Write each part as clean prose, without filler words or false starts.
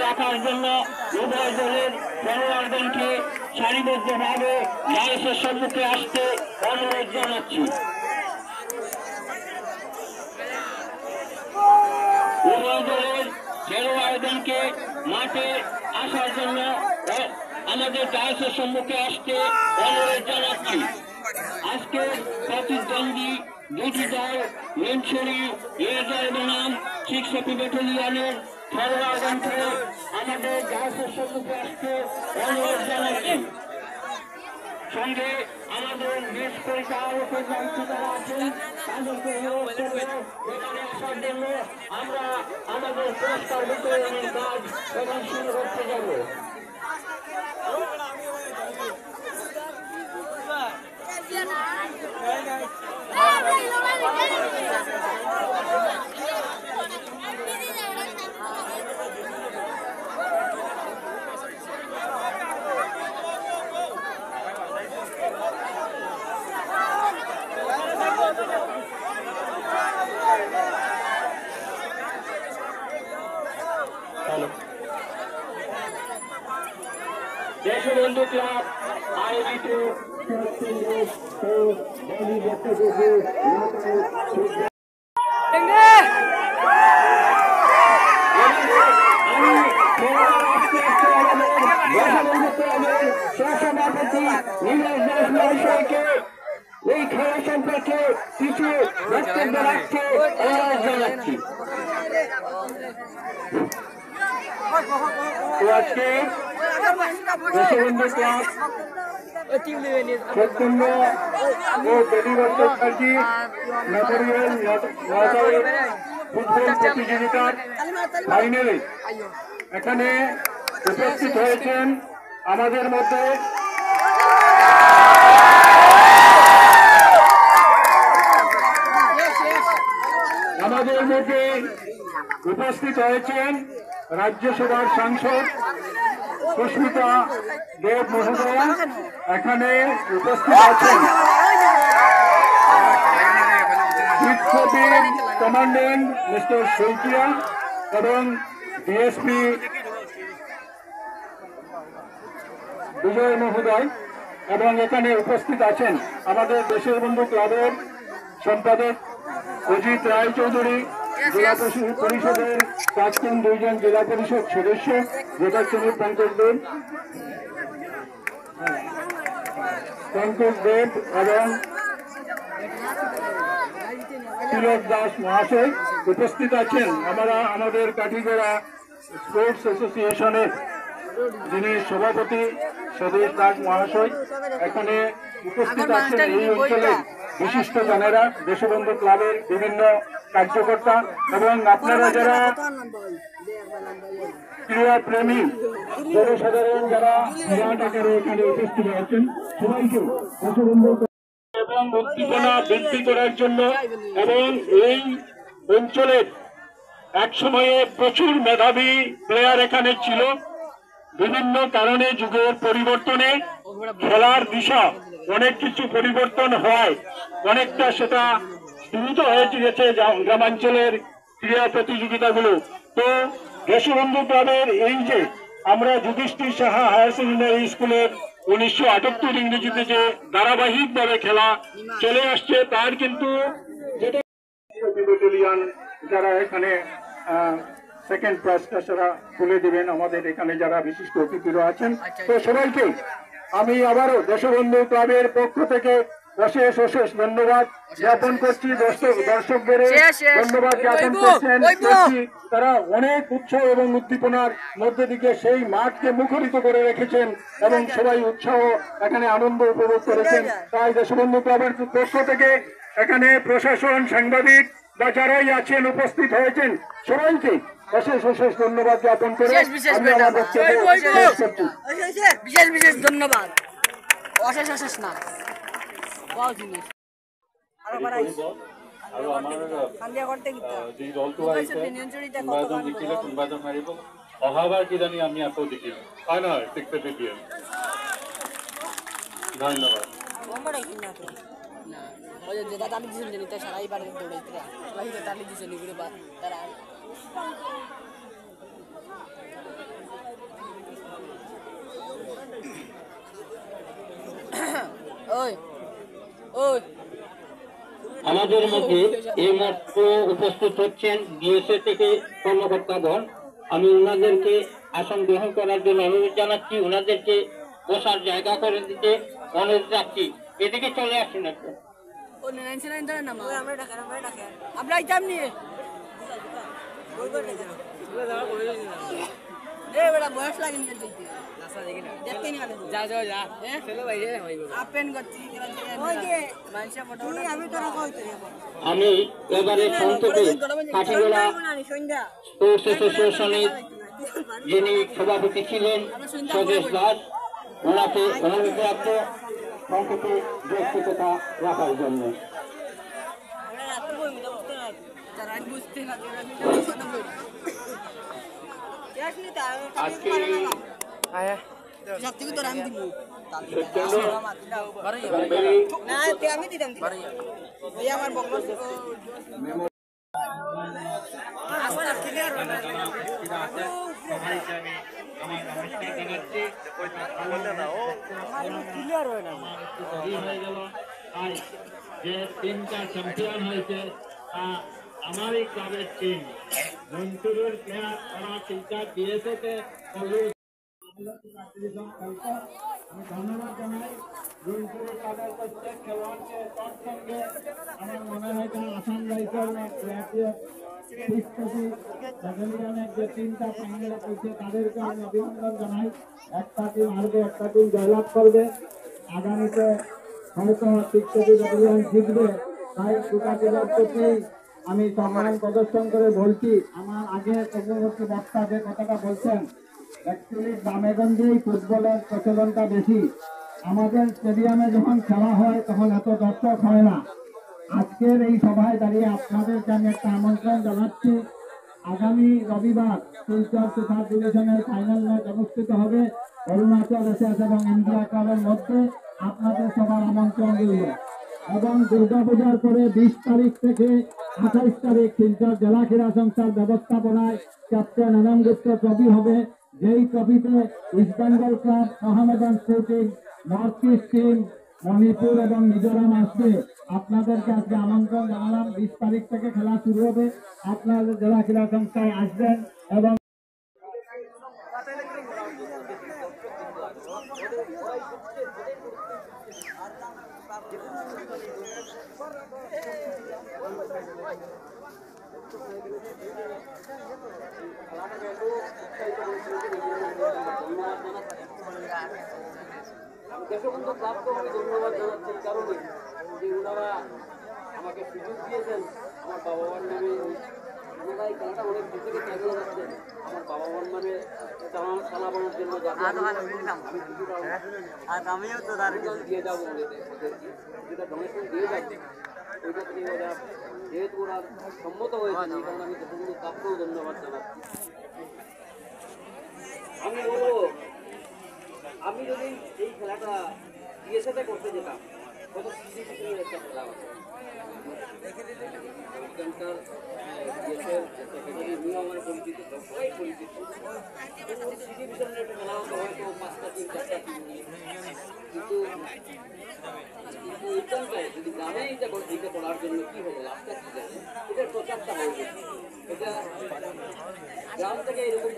রাখার জন্য উভয় দলের খেলোয়াড়দেরকে সারিবদ্ধভাবে ডায়াসের সম্মুখে আসতে অনুরোধ জানাচ্ছি। উভয় দলের খেলোয়াড়দেরকে মাঠে আসার জন্য আমাদের ডায়াসের সম্মুখে আসতে অনুরোধ জানাচ্ছি। আজকে প্রতিদ্বন্দ্বী দুটি দল মিনছড়ি রেজার বনাম 6 ব্যাটালিয়নের খেলোয়াড়দেরকে আমাদের ডায়াসের সম্মুখে আসতে অনুরোধ জানাচ্ছি। সঙ্গে আমাদের দেশ পরিচালক যারা আছেন তাদেরকে অনুরোধ করব এখানে আসার জন্য। আমরা আমাদের পুরস্কার বিতরণের কাজ এখন শুরু করতে যাব। দেশবন্ধু ক্লাব আয়োজিত এই খেলা সম্পর্কে কিছু বক্তব্য রাখতে অনুরোধ জানাচ্ছি। আজকে দেশবন্ধু ক্লাব সত্যন্য ও বেদিবর্তী মেমোরিয়াল ফুটবল প্রতিযোগিতার ফাইনালে এখানে উপস্থিত হয়েছেন আমাদের মধ্যে উপস্থিত হয়েছেন রাজ্যসভার সাংসদ সুস্মিতা দেব মহোদয়া, এখানে উপস্থিত আছেন বিপ্লবীর কমান্ডেন্ট মিস্টার শইকিয়া এবং ডিএসপি বিজয় মহোদয়, এবং এখানে উপস্থিত আছেন আমাদের দেশের বন্ধু ক্লাবের সম্পাদক অজিত রায় চৌধুরী, জেলা পরিষদের প্রাক্তন 2 জন জেলা পরিষদ সদস্য যথাক্রমে পঙ্কজ দেব এবং তিলক দাস মহাশয় উপস্থিত আছেন। আমাদের কাঠিগড়া স্পোর্টস অ্যাসোসিয়েশনের যিনি সভাপতি সতীশ দাস মহাশয় এখানে উপস্থিত আছেন। এই অঞ্চলের বিশিষ্ট জনেরা, দেশবন্ধু ক্লাবের বিভিন্ন কার্যকর্তা এবং আপনারা যারা ক্রীড়া প্রেমী জনসাধারণ যারা বিরাট আকারে এখানে উপস্থিত আছেন সবাইকে দেশবন্ধু এবং উদ্দীপনা বৃদ্ধি করার জন্য এবং এই অঞ্চলের এক সময়ে প্রচুর মেধাবী প্লেয়ার এখানে ছিল, বিভিন্ন কারণে যুগের পরিবর্তনে খেলার দিশা অনেক কিছু পরিবর্তন হয়, অনেকটা সেটা সীমিত হয়ে গেছে গ্রামাঞ্চলের ক্রীড়া প্রতিযোগিতাগুলো। তো দেশবন্ধু ক্লাবের এই যে আমরা যুধিষ্ঠির সাহা হায়ার সেকেন্ডারি স্কুলের 1978 ইংরেজিতে যে ধারাবাহিকভাবে খেলা চলে আসছে তার কিন্তু ব্যাটালিয়ন যারা এখানে সেকেন্ড প্রাইজটা সেরা তুলে দিবেন আমাদের এখানে যারা বিশিষ্ট অতিথিরা আছেন। তো সবাইকে আমি আবারও দেশবন্ধু ক্লাবের পক্ষ থেকে অশেষ অশেষ ধন্যবাদ জ্ঞাপন করছি। দর্শকদের ধন্যবাদ জ্ঞাপন করছেন। তারা অনেক উৎসাহ এবং উদ্দীপনার মধ্যে দিকে সেই মাঠকে মুখরিত করে রেখেছেন এবং সবাই উৎসাহ এখানে আনন্দ উপভোগ করেছেন। তাই দেশবন্ধু ক্লাবের পক্ষ থেকে এখানে প্রশাসন, সাংবাদিক বা যারাই আছেন উপস্থিত হয়েছেন সবাইকে অশেষ অশেষ ধন্যবাদ জ্ঞাপন করে আমি আমার বক্তব্য শেষ করছি। বিশেষ ধন্যবাদ। অশেষ অশেষ না আৰু আমাৰ যি দলটো আহিছে কোনোবা এজন জিকিলে কোনোবা এজন হাৰিব। অহাবাৰ কিজানি আমি আকৌ জিকিম, হয় নহয়? ধন্যবাদ। যেটা তালি দিয়েছিল জানি তাই সারাই বাড়ি দৌড়াইতে তালি দিয়েছে নিগুলো তারা ওই ওই আমাদের মধ্যে এই মাত্র উপস্থিত হচ্ছেন ডিএসএ থেকে কর্মকর্তাগণ। আমি ওনাদেরকে আসন গ্রহণ করার জন্য অনুরোধ জানাচ্ছি, ওনাদেরকে বসার জায়গা করে দিতে অনুরোধ রাখছি। এদিকে চলে আসুন একটু। আমরা আইতাম নিয়ে বয়স লাগেনি আমি এবারে সংক্ষেপে কাঠিগোলা স্পোর্টস অ্যাসোসিয়েশনের যিনি সভাপতি ছিলেন স্বদেশ দাস, ওনাকে অনুরোধ রাখবো সংক্ষেপে ব্যক্তিগতা রাখার জন্য। আজকে যে টিমটা চ্যাম্পিয়ন হয়েছে আমার এই ক্লাবের টিম মন্টুরের প্লেয়ার, তারা তিনটা দিয়েছে। আমি ধন্যবাদ জানাই মন্টুরের ক্লাবের প্রত্যেক খেলোয়াড়কে। তার সঙ্গে আমার মনে হয় আসাম রাইফেলের যে টিমটা ফাইনালে পৌঁছে তাদেরকে আমি অভিনন্দন জানাই। একটা টিম হারবে, একটা টিম জয়লাভ করবে। আগামীতে হয়তো জিতবে। তাই দুটাটির প্রতি আমি সম্মান প্রদর্শন করে বলছি। আমার আগে পূর্ববর্তী বক্তা যে কথাটা বলছেন, অ্যাকচুয়ালি গ্রামেগঞ্জেই ফুটবলের প্রচলনটা বেশি। আমাদের স্টেডিয়ামে যখন খেলা হয় তখন এত দর্শক হয় না। আজকের এই সভায় দাঁড়িয়ে আপনাদেরকে আমি একটা আমন্ত্রণ জানাচ্ছি। আগামী রবিবার শিলচর সুপার ডিভিশনের ফাইনাল ম্যাচ অনুষ্ঠিত হবে অরুণাচল এসএস এবং ইন্ডিয়া ক্লাবের মধ্যে। আপনাদের সবার আমন্ত্রণ রইল। এবং দুর্গাপূজার পরে 20 তারিখ থেকে 28 তারিখ শিলচর জেলা ক্রীড়া সংস্থার ব্যবস্থাপনায় ক্যাপ্টেন এনাম গুপ্ত ট্রফি হবে। যেই ট্রফিতে east Bengal club, Mohammedan sporting, north east team, Manipur এবং মিজোরাম আসবে। আপনাদেরকে আজকে আমন্ত্রণ জানালাম। 20 তারিখ থেকে খেলা শুরু হবে। আপনাদের জেলা ক্রীড়া সংস্থায় আসবেন এবং দেশবন্ধু ক্লাবকে আমি ধন্যবাদ জানাচ্ছি এই কারণে যে ওনারা আমাকে সুযোগ দিয়েছেন আমার বাবা মার নামে। ওনারা এই খেলাটা অনেক দূর থেকে চালিয়ে যাচ্ছেন আমার বাবা মার নামে চালানোর জন্য। আমিও তো দিয়ে যাবো যেটা ডোনেশন দিয়ে যাচ্ছি ওইটা থেকে ওরা যেহেতু ওরা সম্মত হয়েছে এই কারণে আমি দেশবন্ধু ক্লাবকেও ধন্যবাদ জানাচ্ছি। আমি বলবো আমি যদি এই খেলাটা ডিএসএতে করতে যেতাম কত সিসিটিভির একটা খেলা হতো। ওখানকার ডিএসএর ক্যাটাগরি নিয়ে আমার পরিচিত, সবাই পরিচিত। সি ডিভিশনের একটা খেলা হতো হয়তো 5টা টিম 4টা টিম নিয়ে। কিন্তু এখানটায় যদি গ্রামে এইটা করার জন্য কি হলো লাভটা কি জানে এটার প্রচারটা হবে এটা গ্রাম থেকে এরকম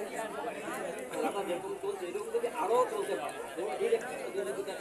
খেলাটা যেরকম চলছে এরকম যদি আরো চলতে পারে এবং এই একটা প্রতিযোগিতা